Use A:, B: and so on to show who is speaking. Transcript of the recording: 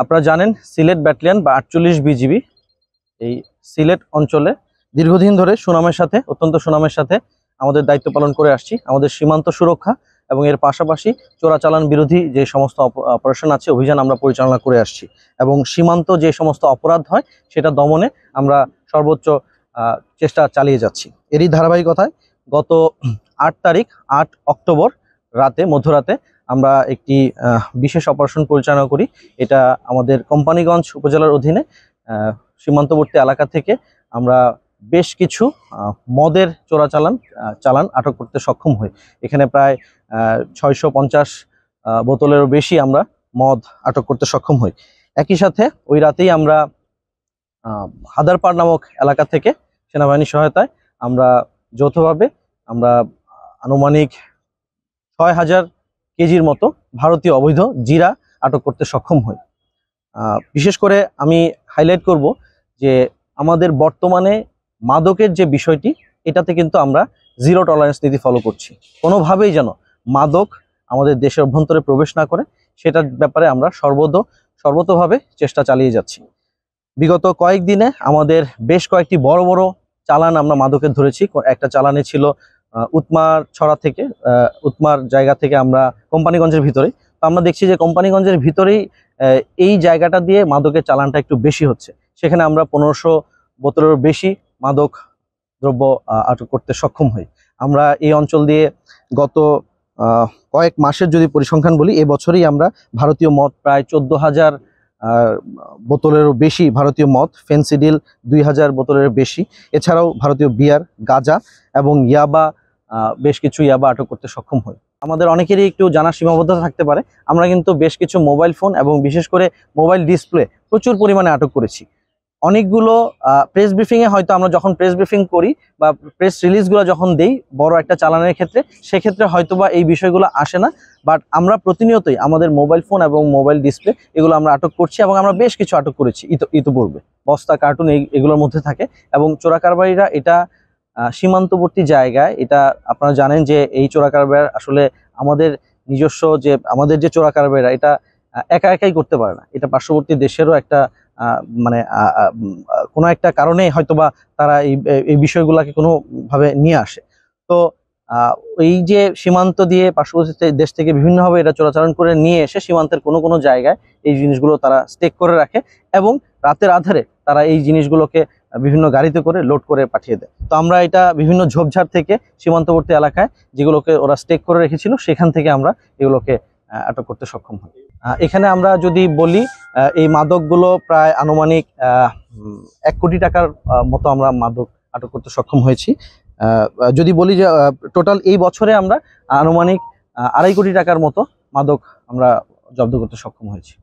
A: আপনারা জানেন সিলেট ব্যাটালিয়ন বা 48 বিজিবি এই সিলেট অঞ্চলে দীর্ঘদিন ধরে অত্যন্ত সুনামের সাথে আমাদের দায়িত্ব পালন করে আসছি। আমাদের সীমান্ত সুরক্ষা এবং এর পাশাপাশি চোরাচালান বিরোধী যে সমস্ত অপারেশন আছে, অভিযান আমরা পরিচালনা করে আসছি এবং সীমান্ত যে সমস্ত অপরাধ হয় সেটা দমনে আমরা সর্বোচ্চ চেষ্টা চালিয়ে যাচ্ছি। এরই ধারাবাহিকতায় গত 8 অক্টোবর মধ্যরাতে আমরা একটি বিশেষ অপারেশন পরিচালনা করি। এটা আমাদের কোম্পানিগঞ্জ উপজেলার অধীনে সীমান্তবর্তী এলাকা থেকে আমরা বেশ কিছু মদের চালান আটক করতে সক্ষম হই। এখানে প্রায় 650 বোতলেরও বেশি আমরা মদ আটক করতে সক্ষম হই। একই সাথে ওই রাতেই আমরা হাদারপাড় নামক এলাকা থেকে সেনাবাহিনীর সহায়তায় আমরা যৌথভাবে আনুমানিক 6000 কেজির মতো ভারতীয় অবৈধ জিরা আটক করতে সক্ষম হই। বিশেষ করে আমি হাইলাইট করব যে আমাদের বর্তমানে মাদকের যে বিষয়টি, এটাতে কিন্তু আমরা জিরো টলারেন্স নীতি ফলো করছি। কোনোভাবেই যেন মাদক আমাদের দেশের অভ্যন্তরে প্রবেশ না করে সেটার ব্যাপারে আমরা সর্বতোভাবে চেষ্টা চালিয়ে যাচ্ছি। বিগত কয়েকদিনে আমাদের বেশ কয়েকটি বড় বড় চালান আমরা মাদকের ধরেছি। একটা চালানে ছিল উৎমার ছড়া থেকে, উৎমার জায়গা থেকে আমরা কোম্পানিগঞ্জের ভিতরে। তো আমরা দেখছি যে কোম্পানিগঞ্জের ভিতরেই এই জায়গাটা দিয়ে মাদকের চালানটা একটু বেশি হচ্ছে। সেখানে আমরা 1500 বোতলেরও বেশি মাদক দ্রব্য আটক করতে সক্ষম হই। আমরা এই অঞ্চল দিয়ে গত কয়েক মাসের যদি পরিসংখ্যান বলি, এবছরই আমরা ভারতীয় মদ প্রায় 14,000 বোতলেরও বেশি ভারতীয় মদ, ফেন্সিডিল 2000 বোতলের বেশি, এছাড়াও ভারতীয় বিয়ার, গাঁজা এবং ইয়াবা, বেশ কিছু ইয়াবা আটক করতে সক্ষম হই। আমাদের অনেকেরই একটু জানার সীমাবদ্ধতা থাকতে পারে, আমরা কিন্তু বেশ কিছু মোবাইল ফোন এবং বিশেষ করে মোবাইল ডিসপ্লে প্রচুর পরিমাণে আটক করেছি। অনেকগুলো প্রেস ব্রিফিংয়ে হয়তো আমরা যখন প্রেস ব্রিফিং করি বা প্রেস রিলিজগুলো যখন দেই বড় একটা চালানের ক্ষেত্রে, সেক্ষেত্রে হয়তোবা এই বিষয়গুলো আসে না। বাট আমরা প্রতিনিয়তই আমাদের মোবাইল ফোন এবং মোবাইল ডিসপ্লে এগুলো আমরা আটক করছি এবং আমরা বেশ কিছু আটক করেছি ইতিপূর্বে। বস্তা, কার্টুন এগুলোর মধ্যে থাকে এবং চোরা কারবারিরা এটা সীমান্তবর্তী জায়গায়, এটা আপনারা জানেন যে এই চোরা কারবার আসলে আমাদের নিজস্ব আমাদের যে চোরা কারবারিরা এটা একাই করতে পারে না। এটা পার্শ্ববর্তী দেশেরও একটা কোনো একটা কারণে হয়তোবা তারা এই বিষয়গুলোকে কোনোভাবে নিয়ে আসে। তো এই যে সীমান্ত দিয়ে পার্শ্ববর্তী দেশ থেকে বিভিন্নভাবে এটা চোরাচালান করে নিয়ে এসে সীমান্তের কোনো জায়গায় এই জিনিসগুলো তারা স্টেক করে রাখে এবং রাতের আধারে তারা এই জিনিসগুলোকে বিভিন্ন গাড়িতে করে লোড করে পাঠিয়ে দেয়। তো আমরা এটা বিভিন্ন ঝোপঝাড় থেকে সীমান্তবর্তী এলাকায় যেগুলোকে ওরা স্টেক করে রেখেছিল সেখান থেকে আমরা এগুলোকে আটক করতে সক্ষম হই। এখানে আমরা যদি বলি এই মাদকগুলো প্রায় আনুমানিক 1 কোটি টাকার মতো আমরা মাদক আটক করতে সক্ষম হয়েছি। যদি বলি যে টোটাল এই বছরে আমরা আনুমানিক 2.5 কোটি টাকার মতো মাদক আমরা জব্দ করতে সক্ষম হয়েছি।